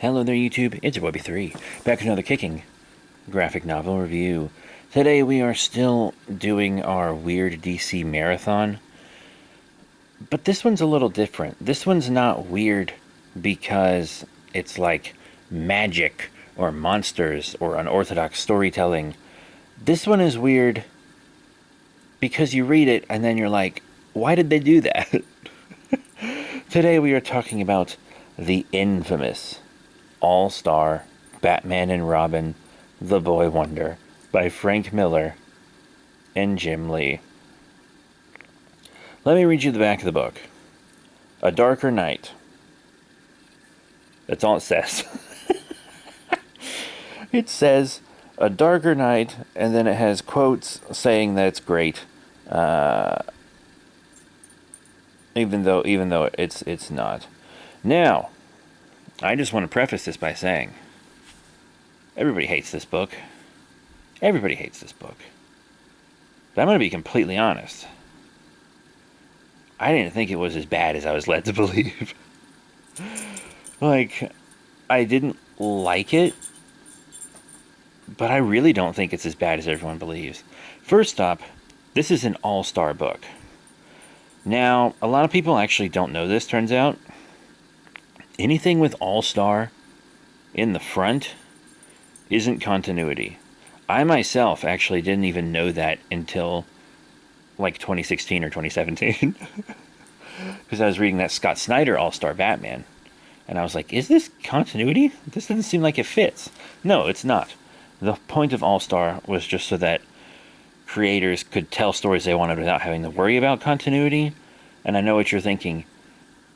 Hello there YouTube, it's your boy B3, back with another kicking graphic novel review. Today we are still doing our weird DC marathon, but this one's a little different. This one's not weird because it's like magic or monsters or unorthodox storytelling. This one is weird because you read it and then you're like, why did they do that? Today we are talking about the infamous All-Star Batman and Robin The Boy Wonder by Frank Miller and Jim Lee. Let me read you the back of the book. A darker night. That's all it says. It says a darker night, and then it has quotes saying that it's great. Even though it's not. Now, I just want to preface this by saying everybody hates this book. Everybody hates this book. But I'm going to be completely honest. I didn't think it was as bad as I was led to believe. Like, I didn't like it, but I really don't think it's as bad as everyone believes. First up, this is an all-star book. Now, a lot of people actually don't know this, turns out. Anything with all-star in the front isn't continuity. I myself actually didn't even know that until like 2016 or 2017. Because I was reading that Scott Snyder All-Star Batman. And I was like, is this continuity? This doesn't seem like it fits. No, it's not. The point of All-Star was just so that creators could tell stories they wanted without having to worry about continuity. And I know what you're thinking.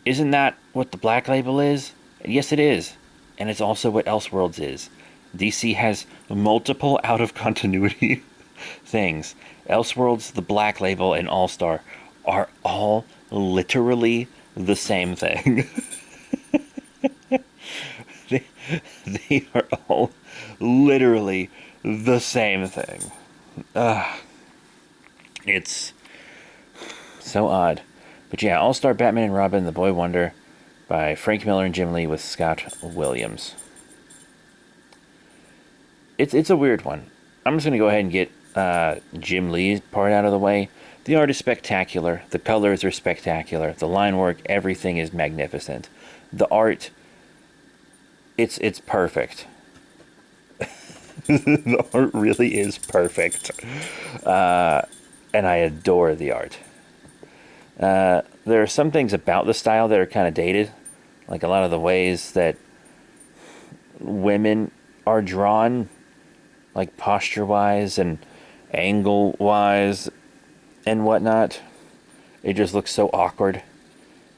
Isn't that what the Black Label is? Yes, it is. And it's also what Elseworlds is. DC has multiple out-of-continuity things. Elseworlds, the Black Label, and All-Star are all literally the same thing. they, they are all literally the same thing. It's so odd. But yeah, All-Star Batman and Robin, The Boy Wonder by Frank Miller and Jim Lee with Scott Williams. It's a weird one. I'm just going to go ahead and get Jim Lee's part out of the way. The art is spectacular. The colors are spectacular. The line work, everything is magnificent. The art, it's perfect. The art really is perfect. And I adore the art. There are some things about the style that are kind of dated. Like a lot of the ways that women are drawn, like posture-wise and angle-wise and whatnot. It just looks so awkward.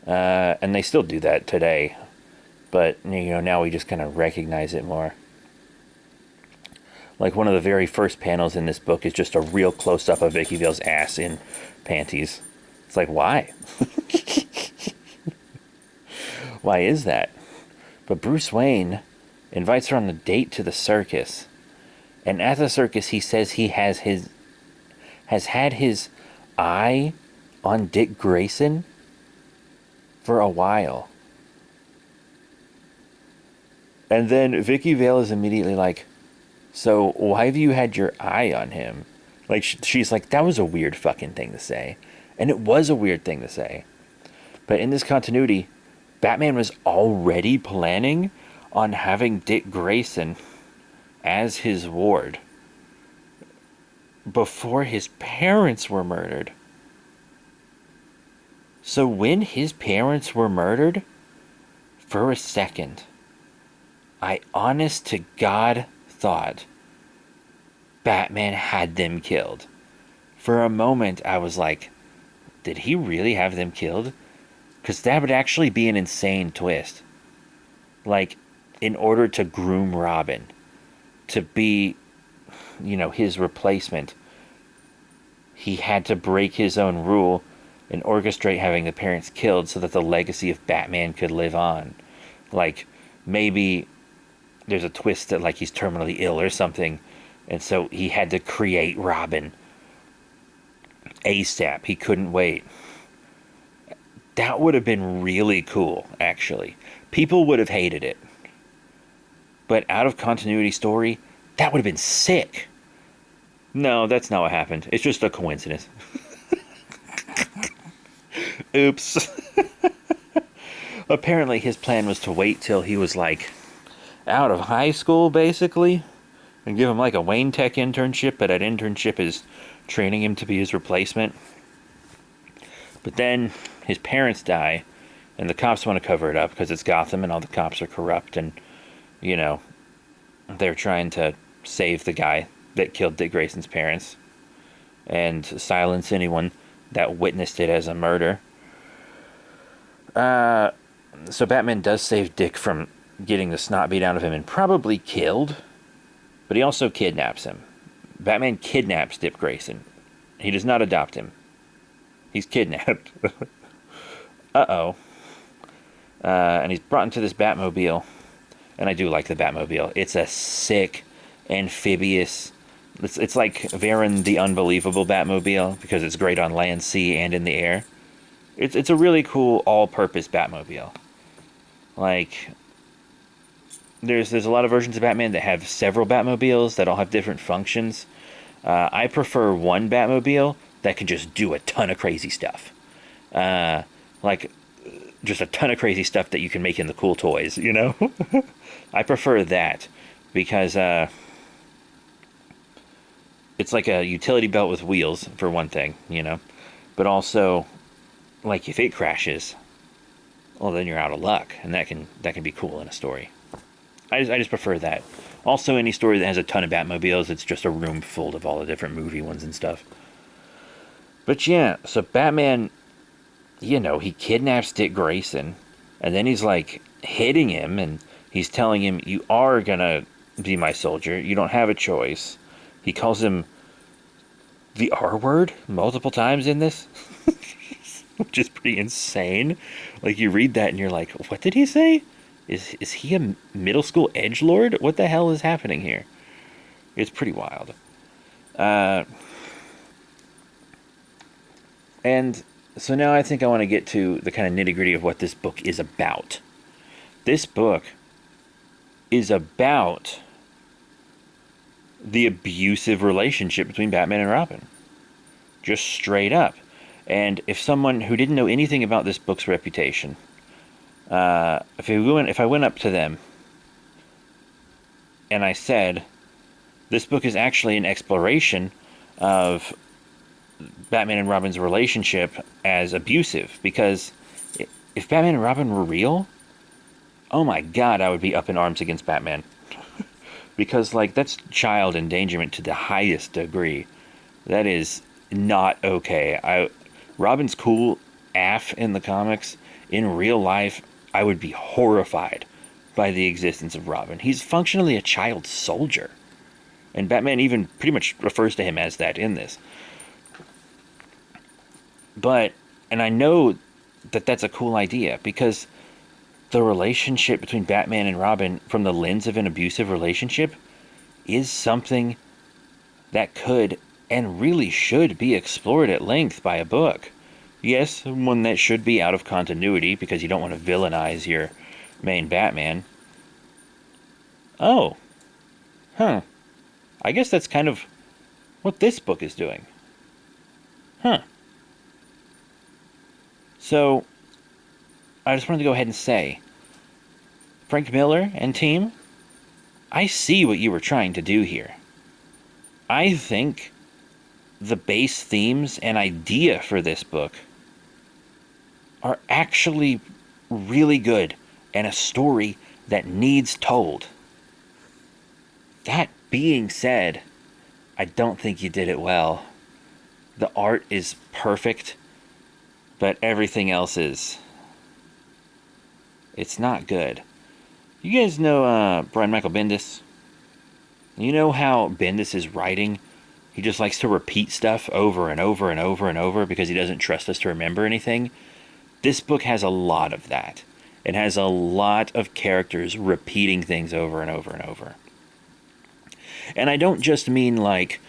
And they still do that today. But, you know, now we just kind of recognize it more. Like one of the very first panels in this book is just a real close-up of Vicky Vale's ass in panties. It's like, why? Why is that? But Bruce Wayne invites her on a date to the circus. And at the circus, he says he has had his eye on Dick Grayson for a while. And then Vicky Vale is immediately like, so why have you had your eye on him? Like, she's like, that was a weird fucking thing to say. And it was a weird thing to say. But in this continuity, Batman was already planning on having Dick Grayson as his ward before his parents were murdered. So when his parents were murdered, for a second, I honest to God thought Batman had them killed. For a moment, I was like, did he really have them killed? Because that would actually be an insane twist. Like, in order to groom Robin, to be, you know, his replacement, he had to break his own rule and orchestrate having the parents killed so that the legacy of Batman could live on. Like, maybe there's a twist that, like, he's terminally ill or something, and so he had to create Robin ASAP. He couldn't wait. That would have been really cool, actually. People would have hated it. but out of continuity story, that would have been sick. No, that's not what happened. It's just a coincidence. Oops. Apparently, his plan was to wait till he was like out of high school, basically, and give him like a Wayne Tech internship, but that internship is training him to be his replacement. But then his parents die, and the cops want to cover it up because it's Gotham and all the cops are corrupt, and, you know, they're trying to save the guy that killed Dick Grayson's parents and silence anyone that witnessed it as a murder. So Batman does save Dick from getting the snot beat out of him and probably killed, but he also kidnaps him. Batman kidnaps Dick Grayson. He does not adopt him. He's kidnapped. Uh-oh. And he's brought into this Batmobile. And I do like the Batmobile. It's a sick, amphibious... It's like Varen the Unbelievable Batmobile, because it's great on land, sea, and in the air. It's a really cool all-purpose Batmobile. Like, there's a lot of versions of Batman that have several Batmobiles that all have different functions. I prefer one Batmobile that can just do a ton of crazy stuff. Like, just a ton of crazy stuff that you can make in the cool toys, you know? I prefer that, because it's like a utility belt with wheels, for one thing, you know? But also, like, if it crashes, well, then you're out of luck, and that can be cool in a story. I just prefer that. Also, any story that has a ton of Batmobiles, it's just a room full of all the different movie ones and stuff. But yeah, so Batman, you know, he kidnaps Dick Grayson, and then he's like hitting him, and he's telling him, you are gonna be my soldier, you don't have a choice. He calls him the R word multiple times in this, which is pretty insane. Like, you read that and you're like, what did he say? Is he a middle school edgelord? What the hell is happening here? It's pretty wild. And so now I think I want to get to the kind of nitty-gritty of what this book is about. This book is about the abusive relationship between Batman and Robin. Just straight up. And if someone who didn't know anything about this book's reputation, if I went up to them and I said, this book is actually an exploration of Batman and Robin's relationship as abusive, because if Batman and Robin were real, oh my god, I would be up in arms against Batman. Because, like, that's child endangerment to the highest degree. That is not okay. Robin's cool AF in the comics. In real life, I would be horrified by the existence of Robin. He's functionally a child soldier. And Batman even pretty much refers to him as that in this. But, and I know that that's a cool idea, because the relationship between Batman and Robin from the lens of an abusive relationship is something that could and really should be explored at length by a book. Yes, one that should be out of continuity, because you don't want to villainize your main Batman. Oh. Huh. I guess that's kind of what this book is doing. Huh. So, I just wanted to go ahead and say, Frank Miller and team, I see what you were trying to do here. I think the base themes and idea for this book are actually really good, and a story that needs told. That being said, I don't think you did it well. The art is perfect, but everything else is... it's not good. You guys know Brian Michael Bendis? You know how Bendis' writing, he just likes to repeat stuff over and over and over and over because he doesn't trust us to remember anything? This book has a lot of that. It has a lot of characters repeating things over and over and over. And I don't just mean like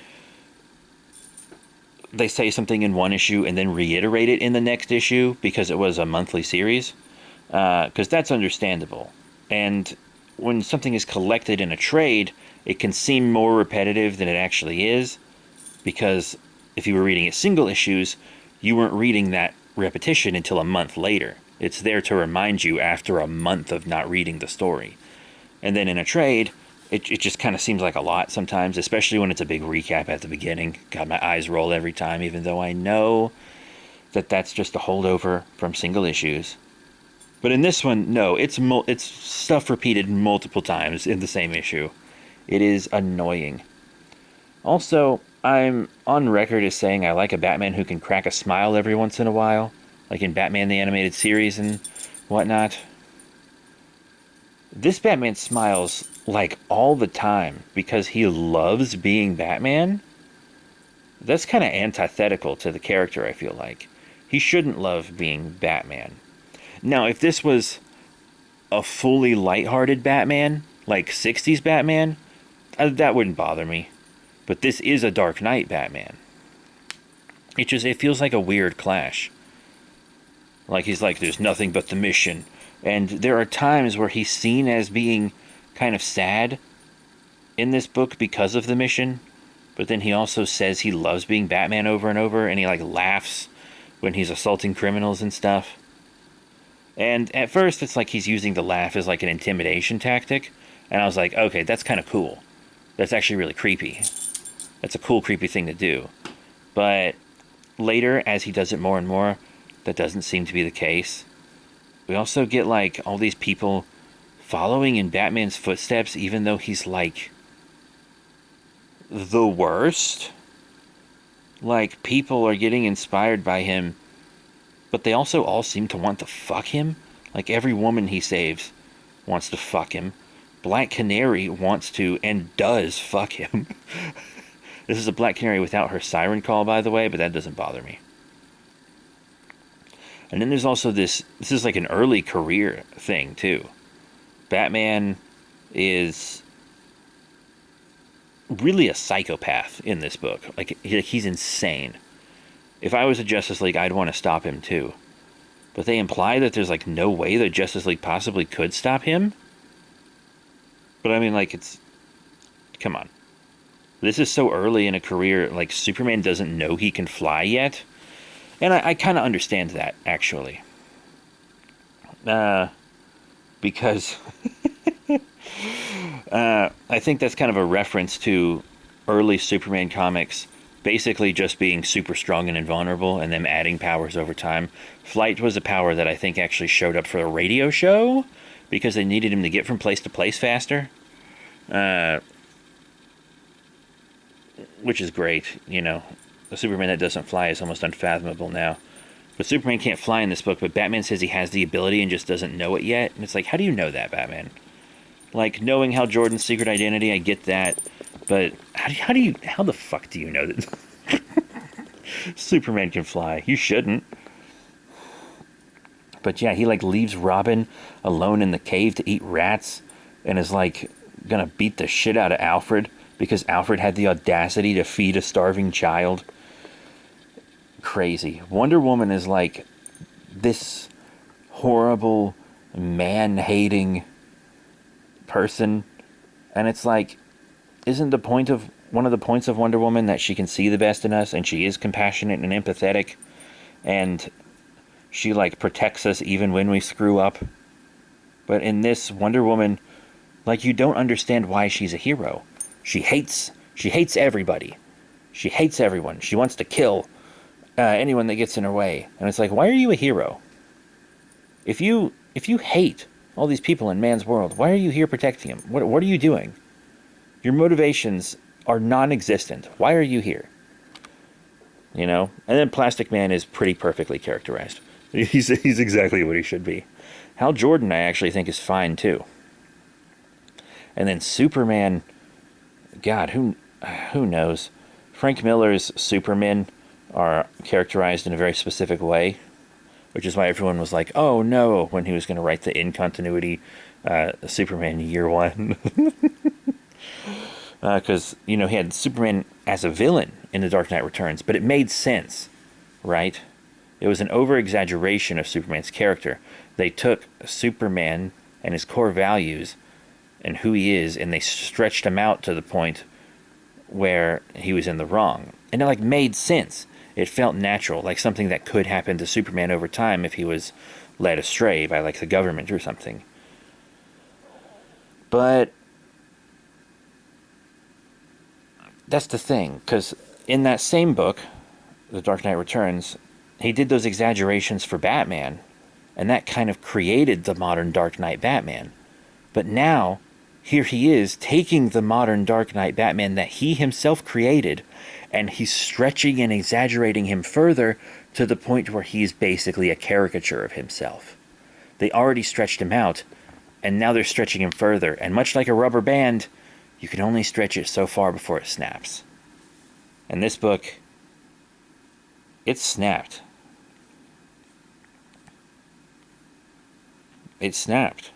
they say something in one issue and then reiterate it in the next issue because it was a monthly series, because that's understandable. And when something is collected in a trade, it can seem more repetitive than it actually is, because if you were reading it single issues, you weren't reading that repetition until a month later. It's there to remind you after a month of not reading the story. And then in a trade, it just kind of seems like a lot sometimes, especially when it's a big recap at the beginning. God, my eyes roll every time, even though I know that that's just a holdover from single issues. But in this one, no, it's stuff repeated multiple times in the same issue. It is annoying. Also, I'm on record as saying I like a Batman who can crack a smile every once in a while, like in Batman the Animated Series and whatnot. This Batman smiles like all the time because he loves being Batman. That's kind of antithetical to the character, I feel like. He shouldn't love being Batman. Now, if this was a fully lighthearted Batman, like 60s Batman, that wouldn't bother me. But this is a Dark Knight Batman. It feels like a weird clash. Like he's like, there's nothing but the mission. And there are times where he's seen as being kind of sad in this book because of the mission. But then he also says he loves being Batman over and over, and he like laughs when he's assaulting criminals and stuff. And at first it's like he's using the laugh as like an intimidation tactic. And I was like, okay, that's kind of cool. That's actually really creepy. That's a cool, creepy thing to do. But later, as he does it more and more, that doesn't seem to be the case. We also get like all these people following in Batman's footsteps, even though he's like the worst. Like, people are getting inspired by him, but they also all seem to want to fuck him. Like, every woman he saves wants to fuck him. Black Canary wants to and does fuck him. This is a Black Canary without her siren call, by the way, but that doesn't bother me. And then there's also this is like an early career thing, too. Batman is really a psychopath in this book. Like, he's insane. If I was a Justice League, I'd want to stop him, too. But they imply that there's, like, no way that Justice League possibly could stop him. But, I mean, like, come on. This is so early in a career, like, Superman doesn't know he can fly yet. And I kind of understand that, actually. Because I think that's kind of a reference to early Superman comics basically just being super strong and invulnerable and them adding powers over time. Flight was a power that I think actually showed up for a radio show because they needed him to get from place to place faster. Which is great, you know. A Superman that doesn't fly is almost unfathomable now. But Superman can't fly in this book, but Batman says he has the ability and just doesn't know it yet. And it's like, how do you know that, Batman? Like, knowing Hal Jordan's secret identity, I get that. But how the fuck do you know that Superman can fly? You shouldn't. But yeah, he like leaves Robin alone in the cave to eat rats and is like gonna beat the shit out of Alfred because Alfred had the audacity to feed a starving child. Crazy. Wonder Woman is like this horrible, man-hating person, and it's like, isn't one of the points of Wonder Woman that she can see the best in us, and she is compassionate and empathetic, and she like protects us even when we screw up? But in this, Wonder Woman, like, you don't understand why she's a hero. She hates everybody. She hates everyone. She wants to kill anyone that gets in her way. And it's like, why are you a hero? If you hate all these people in man's world, why are you here protecting him? What are you doing? Your motivations are non-existent. Why are you here? You know? And then Plastic Man is pretty perfectly characterized. He's exactly what he should be. Hal Jordan, I actually think, is fine, too. And then Superman, God, who knows? Frank Miller's Supermen are characterized in a very specific way, which is why everyone was like, oh no, when he was going to write the in-continuity Superman Year One. Because, you know, he had Superman as a villain in The Dark Knight Returns, but it made sense, right? It was an over-exaggeration of Superman's character. They took Superman and his core values and who he is, and they stretched him out to the point where he was in the wrong. And it like made sense. It felt natural, like something that could happen to Superman over time if he was led astray by like the government or something. But that's the thing, because in that same book, The Dark Knight Returns, he did those exaggerations for Batman, and that kind of created the modern Dark Knight Batman. But now, here he is taking the modern Dark Knight Batman that he himself created, and he's stretching and exaggerating him further to the point where he's basically a caricature of himself. They already stretched him out, and now they're stretching him further. And much like a rubber band, you can only stretch it so far before it snaps. And this book, it snapped. It snapped.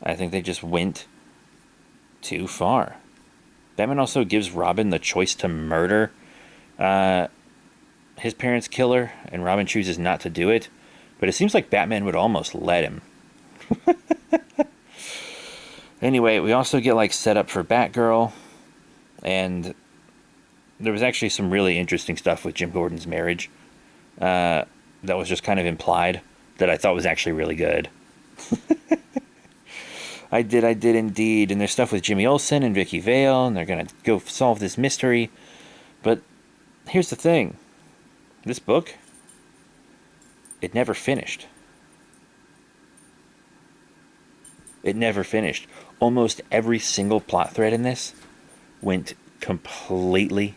I think they just went too far. Batman also gives Robin the choice to murder his parents' killer, and Robin chooses not to do it. But it seems like Batman would almost let him. Anyway, we also get like set up for Batgirl, and there was actually some really interesting stuff with Jim Gordon's marriage that was just kind of implied that I thought was actually really good. I did indeed. And there's stuff with Jimmy Olsen and Vicky Vale, and they're going to go solve this mystery. But here's the thing. This book, it never finished. It never finished. Almost every single plot thread in this went completely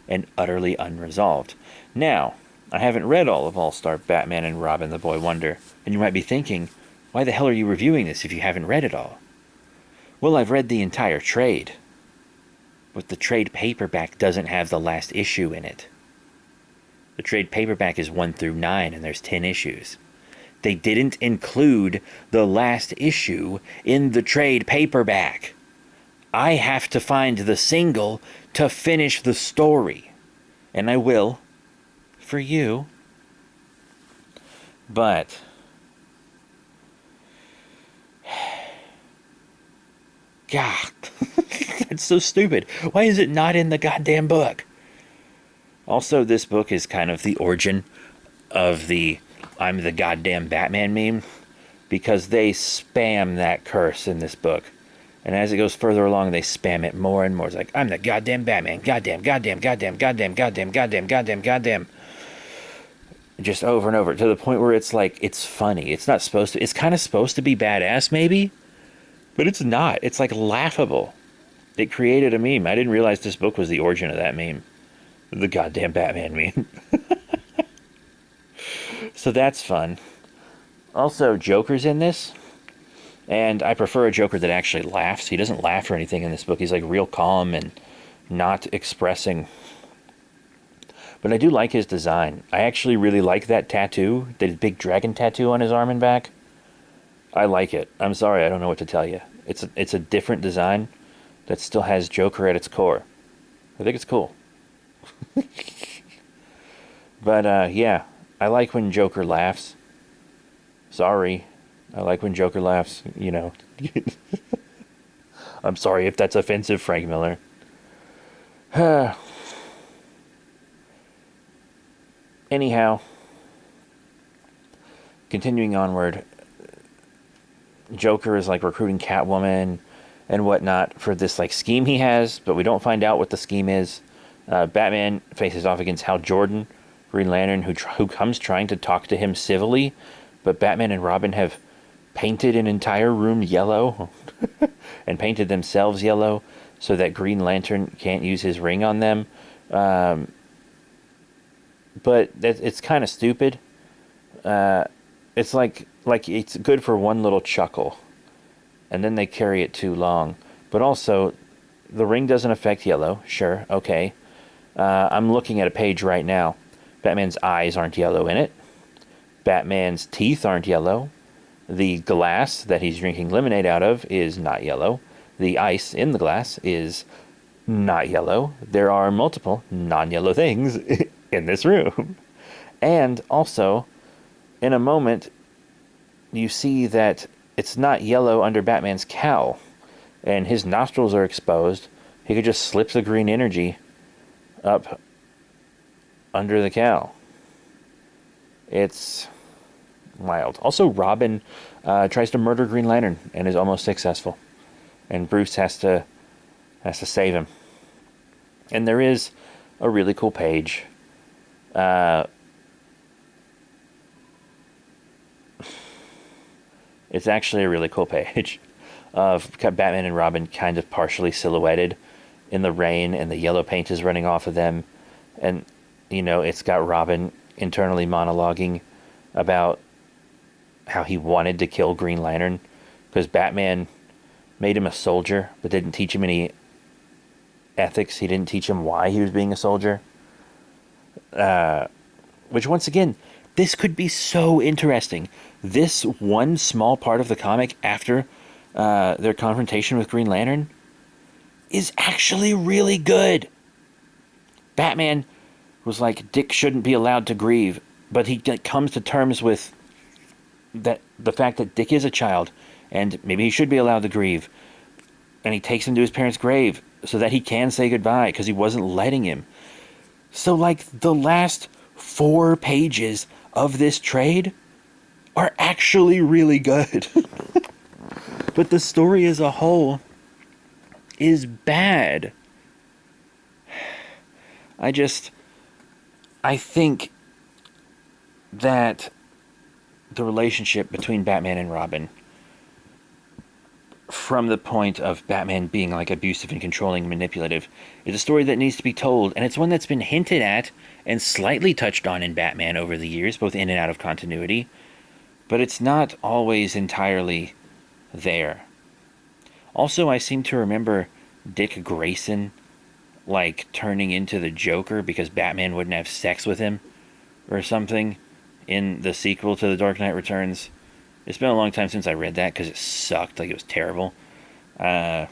and utterly unresolved. Now, I haven't read all of All-Star Batman and Robin the Boy Wonder, and you might be thinking, why the hell are you reviewing this if you haven't read it all? Well, I've read the entire trade, but the trade paperback doesn't have the last issue in it. The trade paperback is 1 through 9, and there's 10 issues. They didn't include the last issue in the trade paperback. I have to find the single to finish the story. And I will, for you. But God, that's so stupid. Why is it not in the goddamn book? Also, this book is kind of the origin of the I'm the goddamn Batman meme, because they spam that curse in this book. And as it goes further along, they spam it more and more. It's like, I'm the goddamn Batman. Goddamn, goddamn, goddamn, goddamn, goddamn, goddamn, goddamn, goddamn. Just over and over, to the point where it's like, it's funny. It's not supposed to, it's kind of supposed to be badass, maybe, but it's not. It's like laughable. It created a meme. I didn't realize this book was the origin of that meme. The goddamn Batman meme. So that's fun. Also, Joker's in this, and I prefer a Joker that actually laughs. He doesn't laugh or anything in this book. He's like real calm and not expressing. But I do like his design. I actually really like that tattoo, that big dragon tattoo on his arm and back. I like it. I'm sorry, I don't know what to tell you. It's a different design that still has Joker at its core. I think it's cool. But yeah, I like when Joker laughs. Sorry, I like when Joker laughs, you know. I'm sorry if that's offensive, Frank Miller. Anyhow, continuing onward, Joker is like recruiting Catwoman and whatnot for this like scheme he has, but we don't find out what the scheme is. Batman faces off against Hal Jordan, Green Lantern, who comes trying to talk to him civilly, but Batman and Robin have painted an entire room yellow and painted themselves yellow so that Green Lantern can't use his ring on them. But it's kind of stupid. It's like it's good for one little chuckle, and then they carry it too long. But also, the ring doesn't affect yellow. Sure, okay. I'm looking at a page right now. Batman's eyes aren't yellow in it. Batman's teeth aren't yellow. The glass that he's drinking lemonade out of is not yellow. The ice in the glass is not yellow. There are multiple non-yellow things in this room. And also, in a moment, you see that it's not yellow under Batman's cowl, and his nostrils are exposed. He could just slip the green energy up under the cowl. It's wild. Also, Robin tries to murder Green Lantern and is almost successful, and Bruce has to save him. And there is a really cool page. It's actually a really cool page of Batman and Robin kind of partially silhouetted in the rain, and the yellow paint is running off of them. And, it's got Robin internally monologuing about how he wanted to kill Green Lantern because Batman made him a soldier but didn't teach him any ethics. He didn't teach him why he was being a soldier. Which, once again, this could be so interesting. This one small part of the comic after their confrontation with Green Lantern is actually really good. Batman was like, Dick shouldn't be allowed to grieve, but he comes to terms with the fact that Dick is a child and maybe he should be allowed to grieve, and he takes him to his parents' grave so that he can say goodbye because he wasn't letting him. So, like, the last 4 pages of this trade are actually really good. But the story as a whole is bad. I think that the relationship between Batman and Robin, from the point of Batman being like abusive and controlling and manipulative, is a story that needs to be told, and it's one that's been hinted at and slightly touched on in Batman over the years, both in and out of continuity, but it's not always entirely there. Also, I seem to remember Dick Grayson like turning into the Joker because Batman wouldn't have sex with him or something in the sequel to The Dark Knight Returns. It's been a long time since I read that because it sucked. Like, it was terrible. So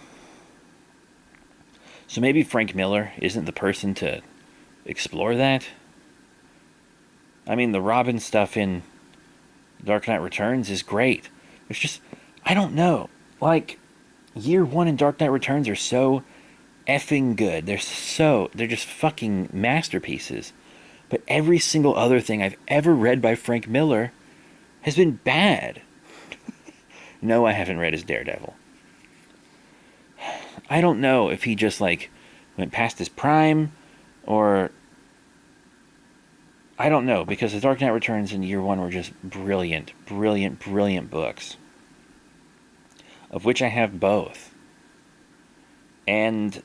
maybe Frank Miller isn't the person to explore that. I mean, the Robin stuff in Dark Knight Returns is great. It's just, I don't know. Like, Year 1 and Dark Knight Returns are so effing good. They're just fucking masterpieces. But every single other thing I've ever read by Frank Miller has been bad. No, I haven't read his Daredevil. I don't know if he just, like, went past his prime, or I don't know, because The Dark Knight Returns and Year 1 were just brilliant, brilliant, brilliant books, of which I have both. And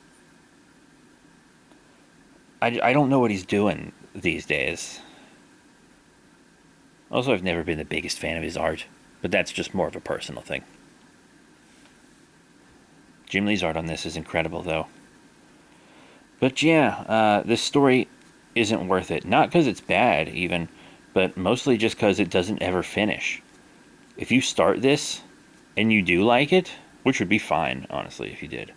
I don't know what he's doing these days. Also, I've never been the biggest fan of his art, but that's just more of a personal thing. Jim Lee's art on this is incredible, though. But yeah, this story isn't worth it. Not because it's bad, even, but mostly just because it doesn't ever finish. If you start this and you do like it, which would be fine, honestly, if you did.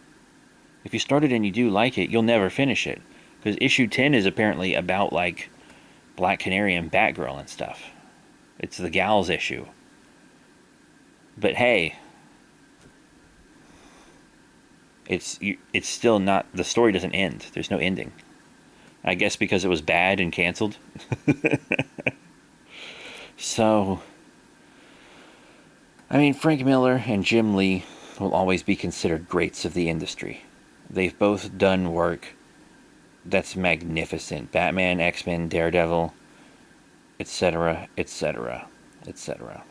If you start it and you do like it, you'll never finish it. Because issue 10 is apparently about, like, Black Canary and Batgirl and stuff. It's the Gals issue. But hey, it's still not, the story doesn't end. There's no ending. I guess because it was bad and canceled. So, I mean, Frank Miller and Jim Lee will always be considered greats of the industry. They've both done work that's magnificent. Batman, X-Men, Daredevil, etc., etc., etc.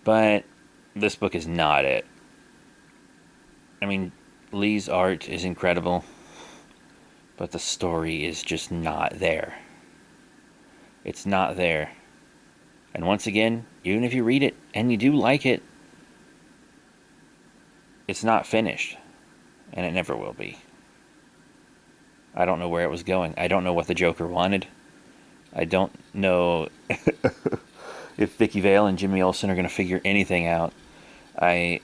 But this book is not it. I mean, Lee's art is incredible, but the story is just not there. It's not there. And once again, even if you read it and you do like it, it's not finished. And it never will be. I don't know where it was going. I don't know what the Joker wanted. I don't know if Vicky Vale and Jimmy Olsen are going to figure anything out. I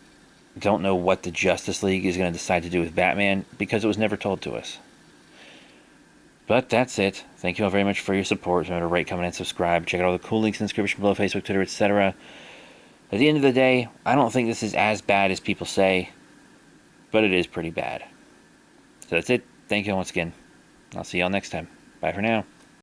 don't know what the Justice League is going to decide to do with Batman, because it was never told to us. But that's it. Thank you all very much for your support. Remember to rate, comment, and subscribe. Check out all the cool links in the description below, Facebook, Twitter, etc. At the end of the day, I don't think this is as bad as people say, but it is pretty bad. So that's it. Thank you once again. I'll see y'all next time. Bye for now.